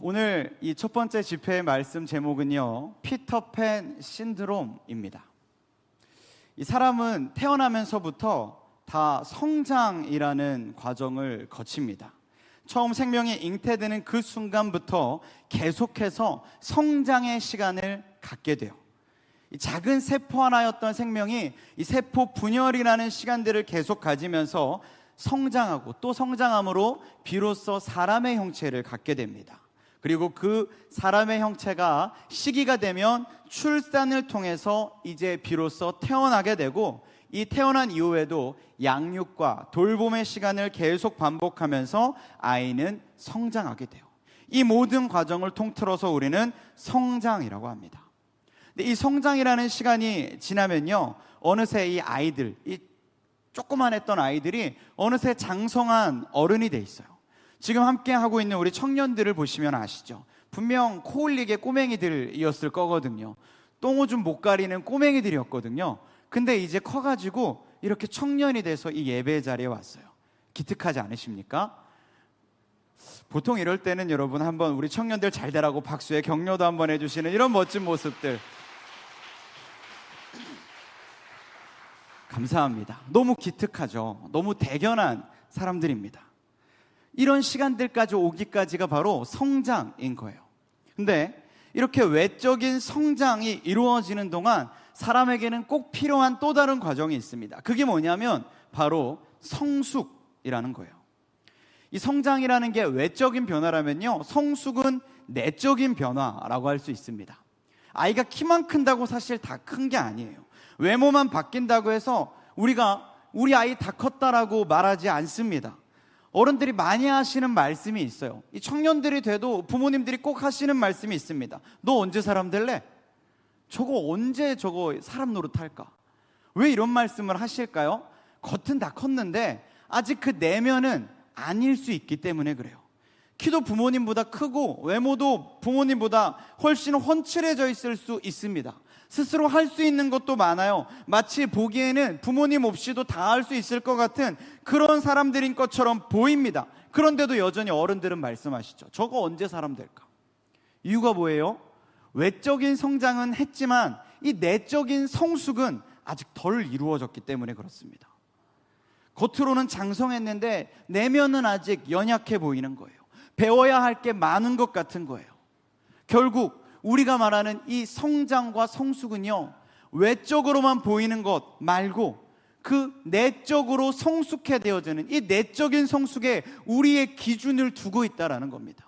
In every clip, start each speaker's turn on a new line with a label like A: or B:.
A: 오늘 이 첫 번째 집회의 말씀 제목은요, 피터팬 신드롬입니다. 이 사람은 태어나면서부터 다 성장이라는 과정을 거칩니다. 처음 생명이 잉태되는 그 순간부터 계속해서 성장의 시간을 갖게 돼요. 이 작은 세포 하나였던 생명이 이 세포 분열이라는 시간들을 계속 가지면서 성장하고 또 성장함으로 비로소 사람의 형체를 갖게 됩니다. 그리고 그 사람의 형체가 시기가 되면 출산을 통해서 이제 비로소 태어나게 되고, 이 태어난 이후에도 양육과 돌봄의 시간을 계속 반복하면서 아이는 성장하게 돼요. 이 모든 과정을 통틀어서 우리는 성장이라고 합니다. 근데 이 성장이라는 시간이 지나면요, 어느새 이 아이들, 이 조그만했던 아이들이 어느새 장성한 어른이 돼 있어요. 지금 함께 하고 있는 우리 청년들을 보시면 아시죠? 분명 코 흘리게 꼬맹이들이었을 거거든요. 똥오줌 못 가리는 꼬맹이들이었거든요. 근데 이제 커가지고 이렇게 청년이 돼서 이 예배 자리에 왔어요. 기특하지 않으십니까? 보통 이럴 때는 여러분 한번 우리 청년들 잘 되라고 박수에 격려도 한번 해주시는 이런 멋진 모습들 감사합니다. 너무 기특하죠. 너무 대견한 사람들입니다. 이런 시간들까지 오기까지가 바로 성장인 거예요. 근데 이렇게 외적인 성장이 이루어지는 동안 사람에게는 꼭 필요한 또 다른 과정이 있습니다. 그게 뭐냐면 바로 성숙이라는 거예요. 이 성장이라는 게 외적인 변화라면요, 성숙은 내적인 변화라고 할 수 있습니다. 아이가 키만 큰다고 사실 다 큰 게 아니에요. 외모만 바뀐다고 해서 우리가 우리 아이 다 컸다라고 말하지 않습니다. 어른들이 많이 하시는 말씀이 있어요. 이 청년들이 돼도 부모님들이 꼭 하시는 말씀이 있습니다. 너 언제 사람 될래? 저거 언제 저거 사람 노릇할까? 왜 이런 말씀을 하실까요? 겉은 다 컸는데 아직 그 내면은 아닐 수 있기 때문에 그래요. 키도 부모님보다 크고 외모도 부모님보다 훨씬 훤칠해져 있을 수 있습니다. 스스로 할 수 있는 것도 많아요. 마치 보기에는 부모님 없이도 다 할 수 있을 것 같은 그런 사람들인 것처럼 보입니다. 그런데도 여전히 어른들은 말씀하시죠. 저거 언제 사람 될까? 이유가 뭐예요? 외적인 성장은 했지만 이 내적인 성숙은 아직 덜 이루어졌기 때문에 그렇습니다. 겉으로는 장성했는데 내면은 아직 연약해 보이는 거예요. 배워야 할 게 많은 것 같은 거예요. 결국 우리가 말하는 이 성장과 성숙은요, 외적으로만 보이는 것 말고 그 내적으로 성숙해 되어지는 이 내적인 성숙에 우리의 기준을 두고 있다라는 겁니다.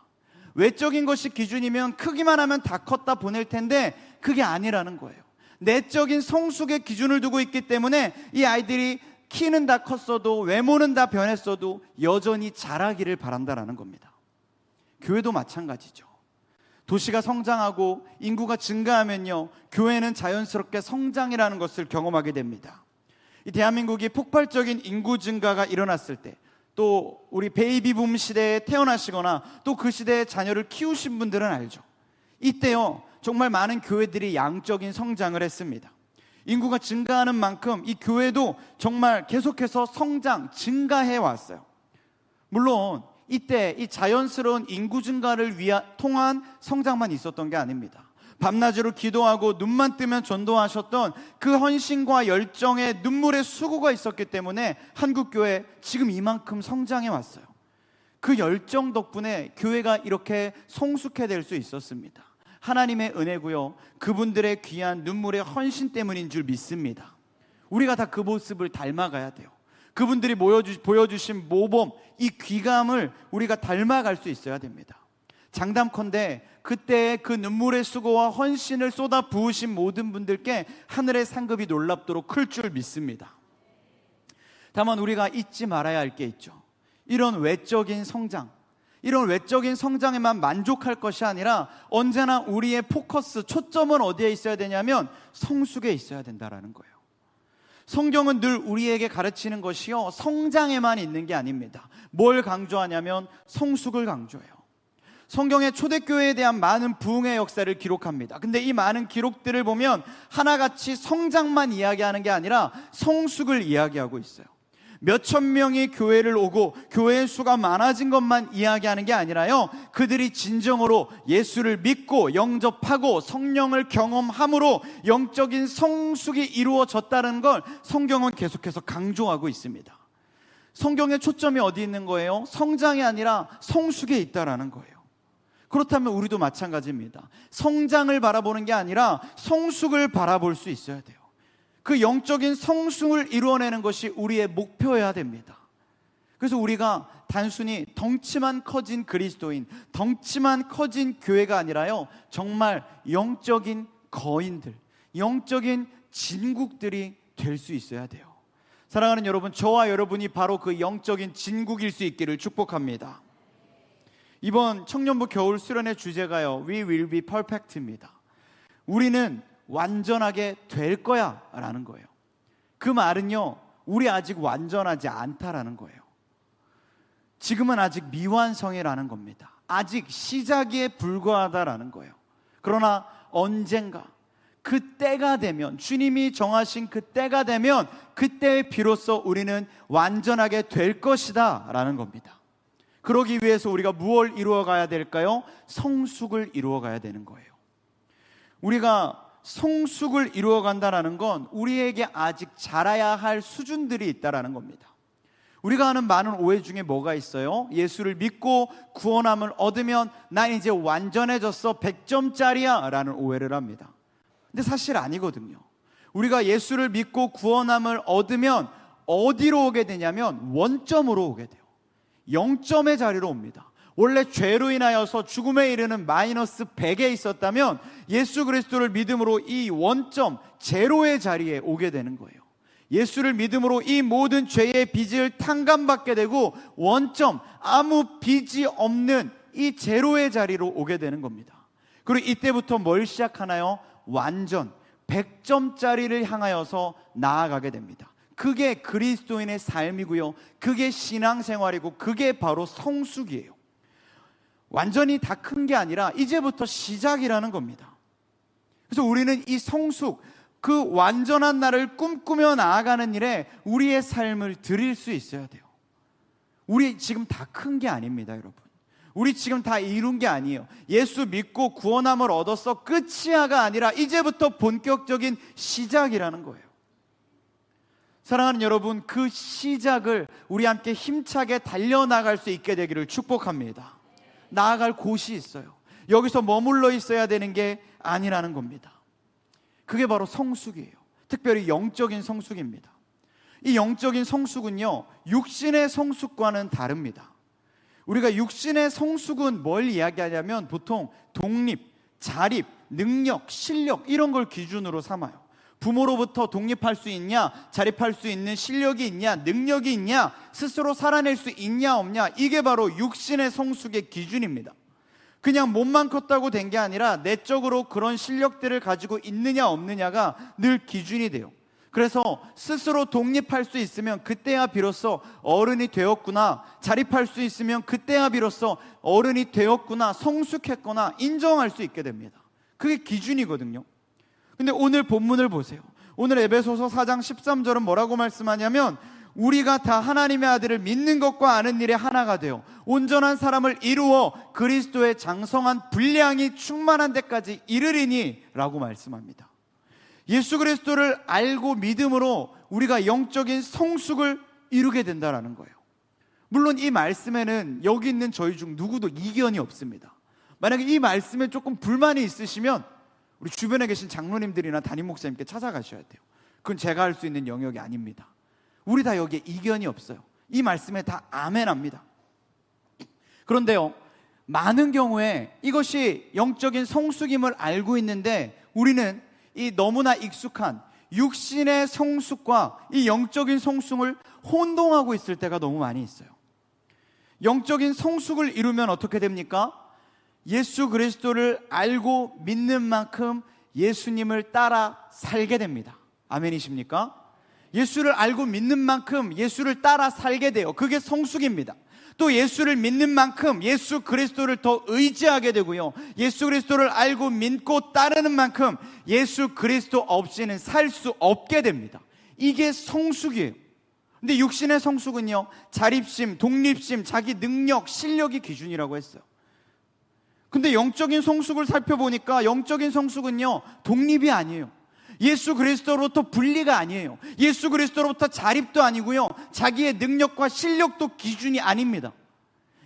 A: 외적인 것이 기준이면 크기만 하면 다 컸다 보낼 텐데 그게 아니라는 거예요. 내적인 성숙의 기준을 두고 있기 때문에 이 아이들이 키는 다 컸어도 외모는 다 변했어도 여전히 자라기를 바란다라는 겁니다. 교회도 마찬가지죠. 도시가 성장하고 인구가 증가하면요, 교회는 자연스럽게 성장이라는 것을 경험하게 됩니다. 이 대한민국이 폭발적인 인구 증가가 일어났을 때, 또 우리 베이비붐 시대에 태어나시거나 또 그 시대에 자녀를 키우신 분들은 알죠. 이때요, 정말 많은 교회들이 양적인 성장을 했습니다. 인구가 증가하는 만큼 이 교회도 정말 계속해서 성장, 증가해 왔어요. 물론 이때 이 자연스러운 인구 증가를 통한 성장만 있었던 게 아닙니다. 밤낮으로 기도하고 눈만 뜨면 전도하셨던 그 헌신과 열정의 눈물의 수고가 있었기 때문에 한국교회 지금 이만큼 성장해 왔어요. 그 열정 덕분에 교회가 이렇게 성숙해 될 수 있었습니다. 하나님의 은혜고요, 그분들의 귀한 눈물의 헌신 때문인 줄 믿습니다. 우리가 다 그 모습을 닮아가야 돼요. 그분들이 보여주신 모범, 이 귀감을 우리가 닮아갈 수 있어야 됩니다. 장담컨대 그때의 그 눈물의 수고와 헌신을 쏟아 부으신 모든 분들께 하늘의 상급이 놀랍도록 클 줄 믿습니다. 다만 우리가 잊지 말아야 할 게 있죠. 이런 외적인 성장, 이런 외적인 성장에만 만족할 것이 아니라 언제나 우리의 포커스, 초점은 어디에 있어야 되냐면 성숙에 있어야 된다라는 거예요. 성경은 늘 우리에게 가르치는 것이요, 성장에만 있는 게 아닙니다. 뭘 강조하냐면 성숙을 강조해요. 성경의 초대교회에 대한 많은 부흥의 역사를 기록합니다. 근데 이 많은 기록들을 보면 하나같이 성장만 이야기하는 게 아니라 성숙을 이야기하고 있어요. 몇천 명이 교회를 오고 교회의 수가 많아진 것만 이야기하는 게 아니라요, 그들이 진정으로 예수를 믿고 영접하고 성령을 경험함으로 영적인 성숙이 이루어졌다는 걸 성경은 계속해서 강조하고 있습니다. 성경의 초점이 어디 있는 거예요? 성장이 아니라 성숙에 있다라는 거예요. 그렇다면 우리도 마찬가지입니다. 성장을 바라보는 게 아니라 성숙을 바라볼 수 있어야 돼요. 그 영적인 성숙을 이루어내는 것이 우리의 목표여야 됩니다. 그래서 우리가 단순히 덩치만 커진 그리스도인, 덩치만 커진 교회가 아니라요, 정말 영적인 거인들, 영적인 진국들이 될 수 있어야 돼요. 사랑하는 여러분, 저와 여러분이 바로 그 영적인 진국일 수 있기를 축복합니다. 이번 청년부 겨울 수련의 주제가요, We will be perfect입니다. 우리는 완전하게 될 거야 라는 거예요. 그 말은요, 우리 아직 완전하지 않다라는 거예요. 지금은 아직 미완성이라는 겁니다. 아직 시작에 불과하다라는 거예요. 그러나 언젠가 그 때가 되면, 주님이 정하신 그 때가 되면 그때 비로소 우리는 완전하게 될 것이다 라는 겁니다. 그러기 위해서 우리가 무엇을 이루어가야 될까요? 성숙을 이루어가야 되는 거예요. 우리가 성숙을 이루어간다는 건 우리에게 아직 자라야 할 수준들이 있다는 겁니다. 우리가 하는 많은 오해 중에 뭐가 있어요? 예수를 믿고 구원함을 얻으면 나 이제 완전해졌어, 100점짜리야 라는 오해를 합니다. 근데 사실 아니거든요. 우리가 예수를 믿고 구원함을 얻으면 어디로 오게 되냐면 원점으로 오게 돼요. 0점의 자리로 옵니다. 원래 죄로 인하여서 죽음에 이르는 마이너스 100에 있었다면 예수 그리스도를 믿음으로 이 원점, 제로의 자리에 오게 되는 거예요. 예수를 믿음으로 이 모든 죄의 빚을 탕감받게 되고 원점, 아무 빚이 없는 이 제로의 자리로 오게 되는 겁니다. 그리고 이때부터 뭘 시작하나요? 완전 100점짜리를 향하여서 나아가게 됩니다. 그게 그리스도인의 삶이고요, 그게 신앙생활이고, 그게 바로 성숙이에요. 완전히 다 큰 게 아니라 이제부터 시작이라는 겁니다. 그래서 우리는 이 성숙, 그 완전한 나를 꿈꾸며 나아가는 일에 우리의 삶을 드릴 수 있어야 돼요. 우리 지금 다 큰 게 아닙니다, 여러분. 우리 지금 다 이룬 게 아니에요. 예수 믿고 구원함을 얻어서 끝이야가 아니라 이제부터 본격적인 시작이라는 거예요. 사랑하는 여러분, 그 시작을 우리 함께 힘차게 달려나갈 수 있게 되기를 축복합니다. 나아갈 곳이 있어요. 여기서 머물러 있어야 되는 게 아니라는 겁니다. 그게 바로 성숙이에요. 특별히 영적인 성숙입니다. 이 영적인 성숙은요, 육신의 성숙과는 다릅니다. 우리가 육신의 성숙은 뭘 이야기하냐면 보통 독립, 자립, 능력, 실력 이런 걸 기준으로 삼아요. 부모로부터 독립할 수 있냐, 자립할 수 있는 실력이 있냐, 능력이 있냐, 스스로 살아낼 수 있냐 없냐, 이게 바로 육신의 성숙의 기준입니다. 그냥 몸만 컸다고 된 게 아니라 내적으로 그런 실력들을 가지고 있느냐 없느냐가 늘 기준이 돼요. 그래서 스스로 독립할 수 있으면 그때야 비로소 어른이 되었구나, 자립할 수 있으면 그때야 비로소 어른이 되었구나, 성숙했구나 인정할 수 있게 됩니다. 그게 기준이거든요. 근데 오늘 본문을 보세요. 오늘 에베소서 4장 13절은 뭐라고 말씀하냐면 우리가 다 하나님의 아들을 믿는 것과 아는 일에 하나가 되어 온전한 사람을 이루어 그리스도의 장성한 분량이 충만한 데까지 이르리니 라고 말씀합니다. 예수 그리스도를 알고 믿음으로 우리가 영적인 성숙을 이루게 된다는 거예요. 물론 이 말씀에는 여기 있는 저희 중 누구도 이견이 없습니다. 만약에 이 말씀에 조금 불만이 있으시면 우리 주변에 계신 장로님들이나 담임 목사님께 찾아가셔야 돼요. 그건 제가 할 수 있는 영역이 아닙니다. 우리 다 여기에 이견이 없어요. 이 말씀에 다 아멘합니다. 그런데요, 많은 경우에 이것이 영적인 성숙임을 알고 있는데 우리는 이 너무나 익숙한 육신의 성숙과 이 영적인 성숙을 혼동하고 있을 때가 너무 많이 있어요. 영적인 성숙을 이루면 어떻게 됩니까? 예수 그리스도를 알고 믿는 만큼 예수님을 따라 살게 됩니다. 아멘이십니까? 예수를 알고 믿는 만큼 예수를 따라 살게 돼요. 그게 성숙입니다. 또 예수를 믿는 만큼 예수 그리스도를 더 의지하게 되고요, 예수 그리스도를 알고 믿고 따르는 만큼 예수 그리스도 없이는 살 수 없게 됩니다. 이게 성숙이에요. 근데 육신의 성숙은요, 자립심, 독립심, 자기 능력, 실력이 기준이라고 했어요. 근데 영적인 성숙을 살펴보니까 영적인 성숙은요, 독립이 아니에요. 예수 그리스도로부터 분리가 아니에요. 예수 그리스도로부터 자립도 아니고요, 자기의 능력과 실력도 기준이 아닙니다.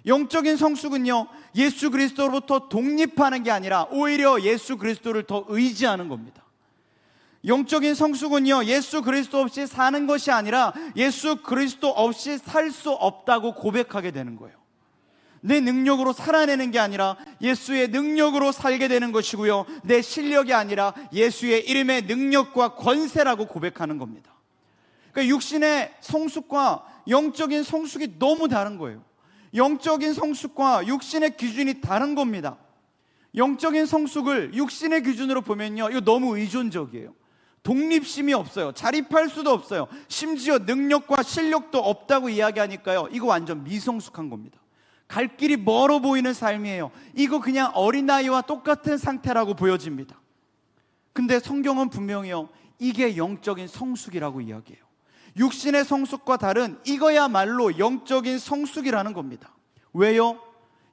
A: 영적인 성숙은요, 예수 그리스도로부터 독립하는 게 아니라 오히려 예수 그리스도를 더 의지하는 겁니다. 영적인 성숙은요, 예수 그리스도 없이 사는 것이 아니라 예수 그리스도 없이 살 수 없다고 고백하게 되는 거예요. 내 능력으로 살아내는 게 아니라 예수의 능력으로 살게 되는 것이고요, 내 실력이 아니라 예수의 이름의 능력과 권세라고 고백하는 겁니다. 그러니까 육신의 성숙과 영적인 성숙이 너무 다른 거예요. 영적인 성숙과 육신의 기준이 다른 겁니다. 영적인 성숙을 육신의 기준으로 보면요, 이거 너무 의존적이에요. 독립심이 없어요. 자립할 수도 없어요. 심지어 능력과 실력도 없다고 이야기하니까요, 이거 완전 미성숙한 겁니다. 갈 길이 멀어 보이는 삶이에요. 이거 그냥 어린아이와 똑같은 상태라고 보여집니다. 근데 성경은 분명히요, 이게 영적인 성숙이라고 이야기해요. 육신의 성숙과 다른 이거야말로 영적인 성숙이라는 겁니다. 왜요?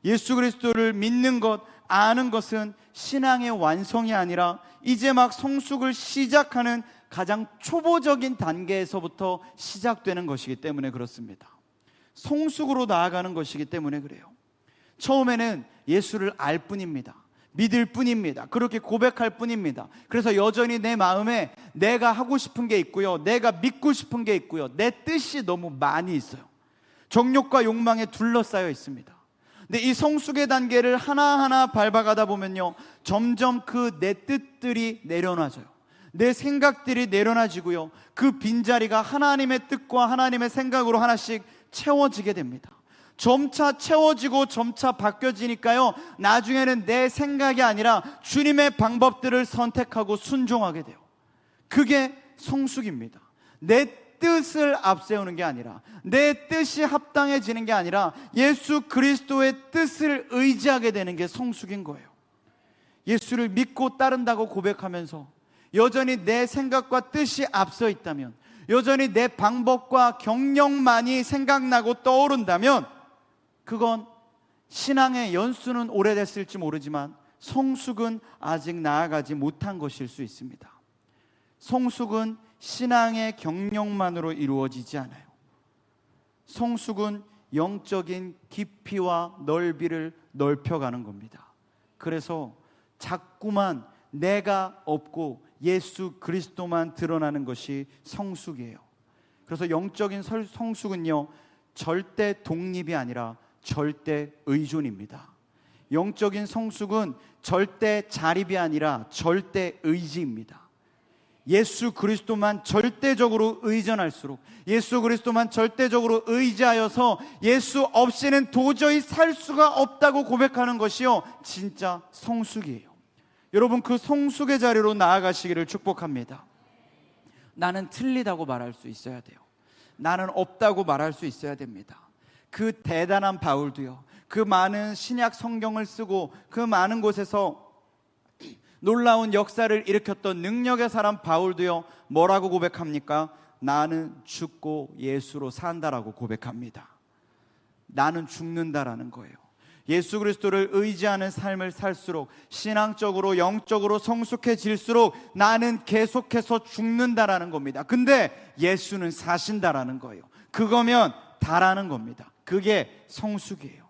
A: 예수 그리스도를 믿는 것, 아는 것은 신앙의 완성이 아니라 이제 막 성숙을 시작하는 가장 초보적인 단계에서부터 시작되는 것이기 때문에 그렇습니다. 성숙으로 나아가는 것이기 때문에 그래요. 처음에는 예수를 알 뿐입니다. 믿을 뿐입니다. 그렇게 고백할 뿐입니다. 그래서 여전히 내 마음에 내가 하고 싶은 게 있고요, 내가 믿고 싶은 게 있고요, 내 뜻이 너무 많이 있어요. 정욕과 욕망에 둘러싸여 있습니다. 근데 이 성숙의 단계를 하나하나 밟아가다 보면요, 점점 그 내 뜻들이 내려놔져요. 내 생각들이 내려놔지고요, 그 빈자리가 하나님의 뜻과 하나님의 생각으로 하나씩 채워지게 됩니다. 점차 채워지고 점차 바뀌어지니까요, 나중에는 내 생각이 아니라 주님의 방법들을 선택하고 순종하게 돼요. 그게 성숙입니다. 내 뜻을 앞세우는 게 아니라, 내 뜻이 합당해지는 게 아니라 예수 그리스도의 뜻을 의지하게 되는 게 성숙인 거예요. 예수를 믿고 따른다고 고백하면서 여전히 내 생각과 뜻이 앞서 있다면, 여전히 내 방법과 경력만이 생각나고 떠오른다면, 그건 신앙의 연수는 오래됐을지 모르지만 성숙은 아직 나아가지 못한 것일 수 있습니다. 성숙은 신앙의 경력만으로 이루어지지 않아요. 성숙은 영적인 깊이와 넓이를 넓혀가는 겁니다. 그래서 자꾸만 내가 없고 예수 그리스도만 드러나는 것이 성숙이에요. 그래서 영적인 성숙은요, 절대 독립이 아니라 절대 의존입니다. 영적인 성숙은 절대 자립이 아니라 절대 의지입니다. 예수 그리스도만 절대적으로 의존할수록, 예수 그리스도만 절대적으로 의지하여서 예수 없이는 도저히 살 수가 없다고 고백하는 것이요, 진짜 성숙이에요. 여러분, 그 성숙의 자리로 나아가시기를 축복합니다. 나는 틀리다고 말할 수 있어야 돼요. 나는 없다고 말할 수 있어야 됩니다. 그 대단한 바울도요, 그 많은 신약 성경을 쓰고 그 많은 곳에서 놀라운 역사를 일으켰던 능력의 사람 바울도요, 뭐라고 고백합니까? 나는 죽고 예수로 산다라고 고백합니다. 나는 죽는다라는 거예요. 예수 그리스도를 의지하는 삶을 살수록, 신앙적으로 영적으로 성숙해질수록 나는 계속해서 죽는다라는 겁니다. 근데 예수는 사신다라는 거예요. 그거면 다라는 겁니다. 그게 성숙이에요.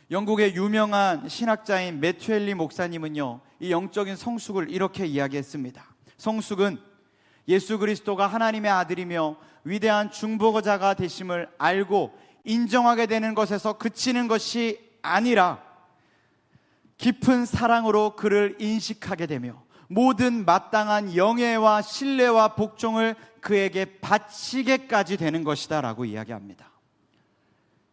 A: 영국의 유명한 신학자인 매튜엘리 목사님은요, 이 영적인 성숙을 이렇게 이야기했습니다. 성숙은 예수 그리스도가 하나님의 아들이며 위대한 중보자가 되심을 알고 인정하게 되는 것에서 그치는 것이 아니라 깊은 사랑으로 그를 인식하게 되며 모든 마땅한 영예와 신뢰와 복종을 그에게 바치게까지 되는 것이다 라고 이야기합니다.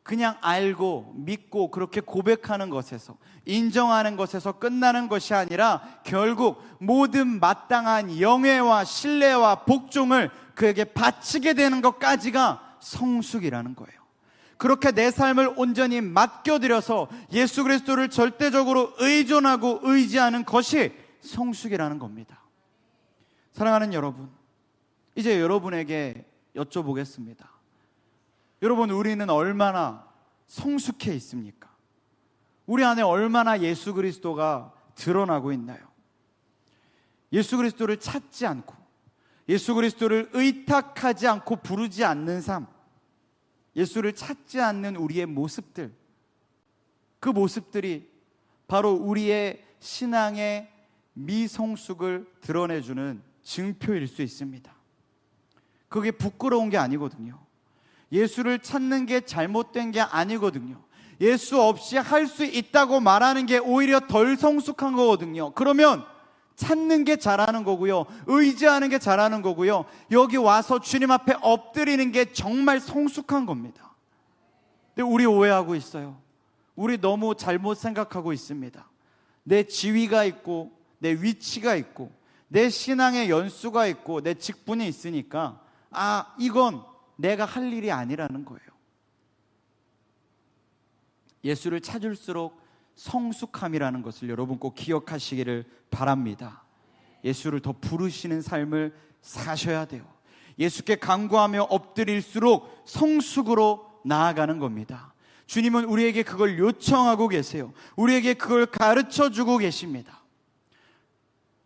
A: 그냥 알고 믿고 그렇게 고백하는 것에서, 인정하는 것에서 끝나는 것이 아니라 결국 모든 마땅한 영예와 신뢰와 복종을 그에게 바치게 되는 것까지가 성숙이라는 거예요. 그렇게 내 삶을 온전히 맡겨드려서 예수 그리스도를 절대적으로 의존하고 의지하는 것이 성숙이라는 겁니다. 사랑하는 여러분, 이제 여러분에게 여쭤보겠습니다. 여러분, 우리는 얼마나 성숙해 있습니까? 우리 안에 얼마나 예수 그리스도가 드러나고 있나요? 예수 그리스도를 찾지 않고 예수 그리스도를 의탁하지 않고 부르지 않는 삶, 예수를 찾지 않는 우리의 모습들, 그 모습들이 바로 우리의 신앙의 미성숙을 드러내주는 증표일 수 있습니다. 그게 부끄러운 게 아니거든요. 예수를 찾는 게 잘못된 게 아니거든요. 예수 없이 할 수 있다고 말하는 게 오히려 덜 성숙한 거거든요. 그러면 찾는 게 잘하는 거고요, 의지하는 게 잘하는 거고요, 여기 와서 주님 앞에 엎드리는 게 정말 성숙한 겁니다. 근데 우리 오해하고 있어요. 우리 너무 잘못 생각하고 있습니다. 내 지위가 있고 내 위치가 있고 내 신앙의 연수가 있고 내 직분이 있으니까 이건 내가 할 일이 아니라는 거예요. 예수를 찾을수록 성숙함이라는 것을 여러분 꼭 기억하시기를 바랍니다. 예수를 더 부르시는 삶을 사셔야 돼요. 예수께 간구하며 엎드릴수록 성숙으로 나아가는 겁니다. 주님은 우리에게 그걸 요청하고 계세요. 우리에게 그걸 가르쳐주고 계십니다.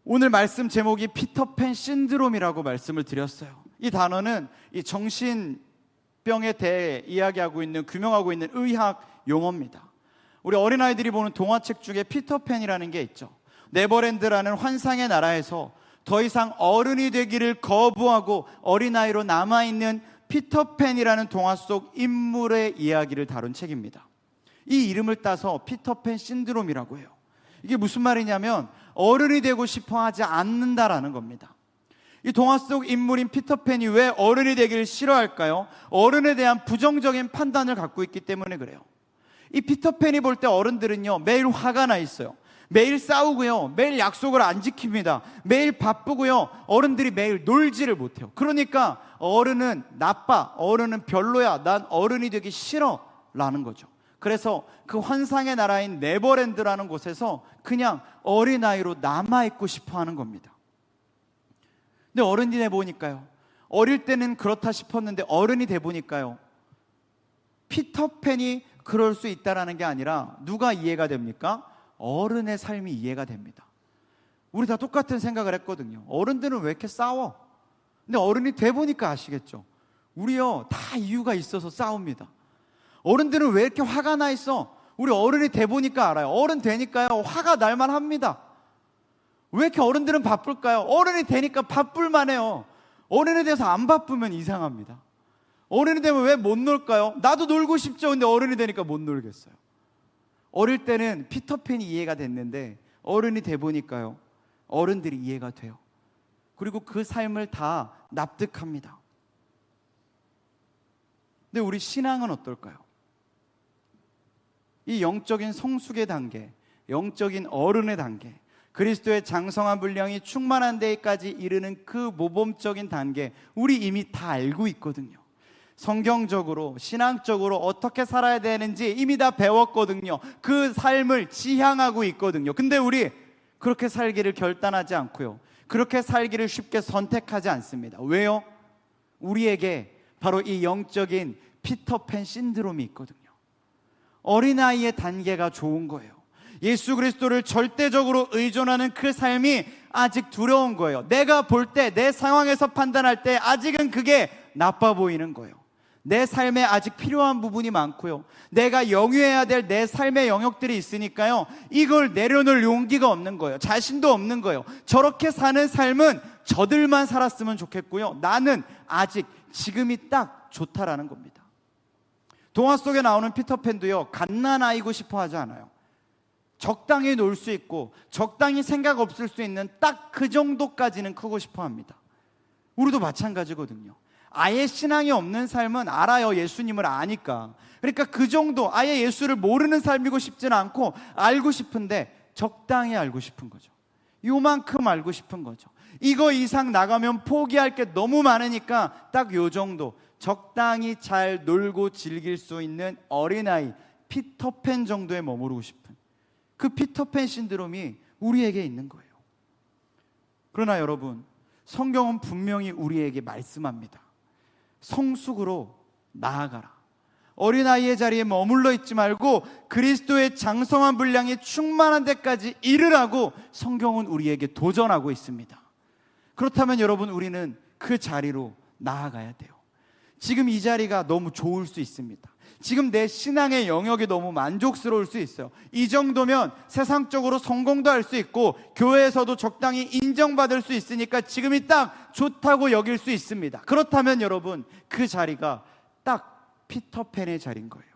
A: 오늘 말씀 제목이 피터팬 신드롬이라고 말씀을 드렸어요. 이 단어는 이 정신병에 대해 이야기하고 있는, 규명하고 있는 의학 용어입니다. 우리 어린아이들이 보는 동화책 중에 피터팬이라는 게 있죠. 네버랜드라는 환상의 나라에서 더 이상 어른이 되기를 거부하고 어린아이로 남아있는 피터팬이라는 동화 속 인물의 이야기를 다룬 책입니다. 이 이름을 따서 피터팬 신드롬이라고 해요. 이게 무슨 말이냐면 어른이 되고 싶어 하지 않는다라는 겁니다. 이 동화 속 인물인 피터팬이 왜 어른이 되기를 싫어할까요? 어른에 대한 부정적인 판단을 갖고 있기 때문에 그래요. 이 피터팬이 볼 때 어른들은요, 매일 화가 나 있어요. 매일 싸우고요, 매일 약속을 안 지킵니다. 매일 바쁘고요, 어른들이 매일 놀지를 못해요. 그러니까 어른은 나빠, 어른은 별로야, 난 어른이 되기 싫어 라는 거죠. 그래서 그 환상의 나라인 네버랜드라는 곳에서 그냥 어린아이로 남아있고 싶어 하는 겁니다. 근데 어른이 돼 보니까요, 어릴 때는 그렇다 싶었는데 어른이 돼 보니까요, 피터팬이 그럴 수 있다라는 게 아니라 누가 이해가 됩니까? 어른의 삶이 이해가 됩니다. 우리 다 똑같은 생각을 했거든요. 어른들은 왜 이렇게 싸워? 근데 어른이 돼 보니까 아시겠죠? 우리요, 다 이유가 있어서 싸웁니다. 어른들은 왜 이렇게 화가 나 있어? 우리 어른이 돼 보니까 알아요. 어른 되니까요, 화가 날만 합니다. 왜 이렇게 어른들은 바쁠까요? 어른이 되니까 바쁠만 해요. 어른에 대해서 안 바쁘면 이상합니다. 어른이 되면 왜 못 놀까요? 나도 놀고 싶죠. 근데 어른이 되니까 못 놀겠어요. 어릴 때는 피터팬이 이해가 됐는데 어른이 돼 보니까요, 어른들이 이해가 돼요. 그리고 그 삶을 다 납득합니다. 근데 우리 신앙은 어떨까요? 이 영적인 성숙의 단계, 영적인 어른의 단계, 그리스도의 장성한 분량이 충만한 데까지 이르는 그 모범적인 단계, 우리 이미 다 알고 있거든요. 성경적으로, 신앙적으로 어떻게 살아야 되는지 이미 다 배웠거든요. 그 삶을 지향하고 있거든요. 근데 우리 그렇게 살기를 결단하지 않고요, 그렇게 살기를 쉽게 선택하지 않습니다. 왜요? 우리에게 바로 이 영적인 피터팬 신드롬이 있거든요. 어린아이의 단계가 좋은 거예요. 예수 그리스도를 절대적으로 의존하는 그 삶이 아직 두려운 거예요. 내가 볼 때, 내 상황에서 판단할 때 아직은 그게 나빠 보이는 거예요. 내 삶에 아직 필요한 부분이 많고요, 내가 영위해야 될 내 삶의 영역들이 있으니까요, 이걸 내려놓을 용기가 없는 거예요. 자신도 없는 거예요. 저렇게 사는 삶은 저들만 살았으면 좋겠고요, 나는 아직 지금이 딱 좋다라는 겁니다. 동화 속에 나오는 피터팬도요, 갓난아이고 싶어 하지 않아요. 적당히 놀 수 있고 적당히 생각 없을 수 있는 딱 그 정도까지는 크고 싶어 합니다. 우리도 마찬가지거든요. 아예 신앙이 없는 삶은 알아요. 예수님을 아니까. 그러니까 그 정도, 아예 예수를 모르는 삶이고 싶지는 않고 알고 싶은데 적당히 알고 싶은 거죠. 요만큼 알고 싶은 거죠. 이거 이상 나가면 포기할 게 너무 많으니까 딱 요 정도, 적당히 잘 놀고 즐길 수 있는 어린아이, 피터팬 정도에 머무르고 싶은 그 피터팬 신드롬이 우리에게 있는 거예요. 그러나 여러분, 성경은 분명히 우리에게 말씀합니다. 성숙으로 나아가라. 어린아이의 자리에 머물러 있지 말고 그리스도의 장성한 분량이 충만한 데까지 이르라고 성경은 우리에게 도전하고 있습니다. 그렇다면 여러분, 우리는 그 자리로 나아가야 돼요. 지금 이 자리가 너무 좋을 수 있습니다. 지금 내 신앙의 영역이 너무 만족스러울 수 있어요. 이 정도면 세상적으로 성공도 할 수 있고 교회에서도 적당히 인정받을 수 있으니까 지금이 딱 좋다고 여길 수 있습니다. 그렇다면 여러분, 그 자리가 딱 피터팬의 자리인 거예요.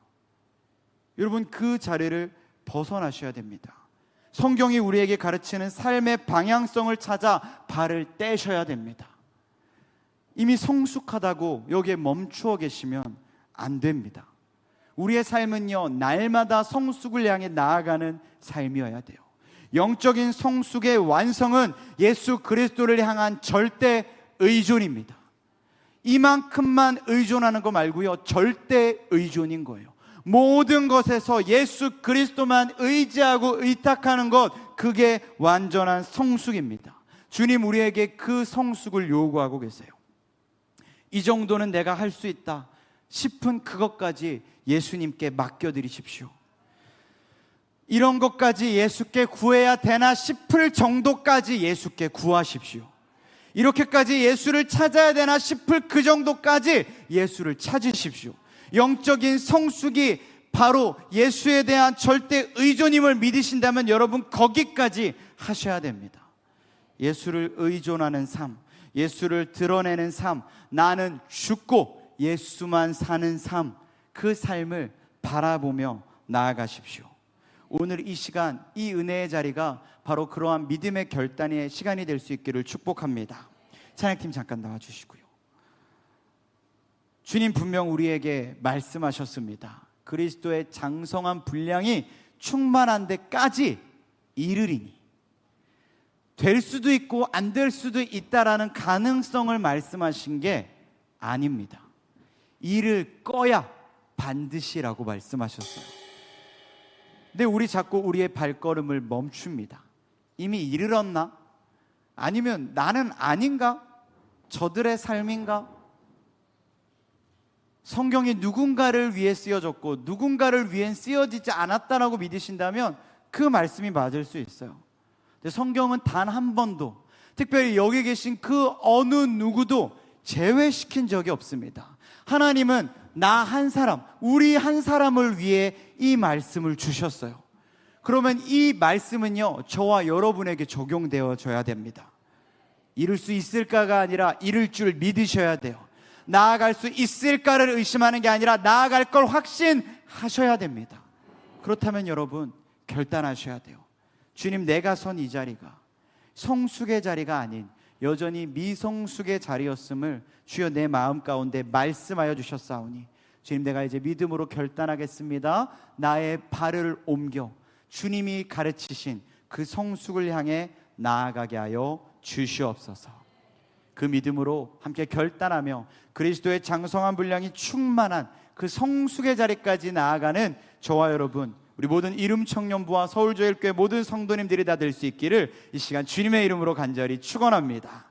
A: 여러분, 그 자리를 벗어나셔야 됩니다. 성경이 우리에게 가르치는 삶의 방향성을 찾아 발을 떼셔야 됩니다. 이미 성숙하다고 여기에 멈추어 계시면 안 됩니다. 우리의 삶은요, 날마다 성숙을 향해 나아가는 삶이어야 돼요. 영적인 성숙의 완성은 예수 그리스도를 향한 절대 의존입니다. 이만큼만 의존하는 거 말고요, 절대 의존인 거예요. 모든 것에서 예수 그리스도만 의지하고 의탁하는 것, 그게 완전한 성숙입니다. 주님, 우리에게 그 성숙을 요구하고 계세요. 이 정도는 내가 할 수 있다 싶은 그것까지 예수님께 맡겨드리십시오. 이런 것까지 예수께 구해야 되나 싶을 정도까지 예수께 구하십시오. 이렇게까지 예수를 찾아야 되나 싶을 그 정도까지 예수를 찾으십시오. 영적인 성숙이 바로 예수에 대한 절대 의존임을 믿으신다면 여러분, 거기까지 하셔야 됩니다. 예수를 의존하는 삶, 예수를 드러내는 삶, 나는 죽고 예수만 사는 삶, 그 삶을 바라보며 나아가십시오. 오늘 이 시간, 이 은혜의 자리가 바로 그러한 믿음의 결단의 시간이 될 수 있기를 축복합니다. 찬양팀 잠깐 나와주시고요. 주님 분명 우리에게 말씀하셨습니다. 그리스도의 장성한 분량이 충만한 데까지 이르리니, 될 수도 있고 안 될 수도 있다라는 가능성을 말씀하신 게 아닙니다. 이를 거야 반드시라고 말씀하셨어요. 근데 우리 자꾸 우리의 발걸음을 멈춥니다. 이미 이르렀나? 아니면 나는 아닌가? 저들의 삶인가? 성경이 누군가를 위해 쓰여졌고 누군가를 위해 쓰여지지 않았다라고 믿으신다면 그 말씀이 맞을 수 있어요. 근데 성경은 단 한 번도, 특별히 여기 계신 그 어느 누구도 제외시킨 적이 없습니다. 하나님은 나 한 사람, 우리 한 사람을 위해 이 말씀을 주셨어요. 그러면 이 말씀은요, 저와 여러분에게 적용되어져야 됩니다. 이룰 수 있을까가 아니라 이룰 줄 믿으셔야 돼요. 나아갈 수 있을까를 의심하는 게 아니라 나아갈 걸 확신하셔야 됩니다. 그렇다면 여러분, 결단하셔야 돼요. 주님, 내가 선 이 자리가 성숙의 자리가 아닌 여전히 미성숙의 자리였음을 주여 내 마음 가운데 말씀하여 주셨사오니, 주님, 내가 이제 믿음으로 결단하겠습니다. 나의 발을 옮겨 주님이 가르치신 그 성숙을 향해 나아가게 하여 주시옵소서. 그 믿음으로 함께 결단하며 그리스도의 장성한 분량이 충만한 그 성숙의 자리까지 나아가는 저와 여러분, 우리 모든 이름청년부와 서울조일교회 모든 성도님들이 다 될 수 있기를 이 시간 주님의 이름으로 간절히 축원합니다.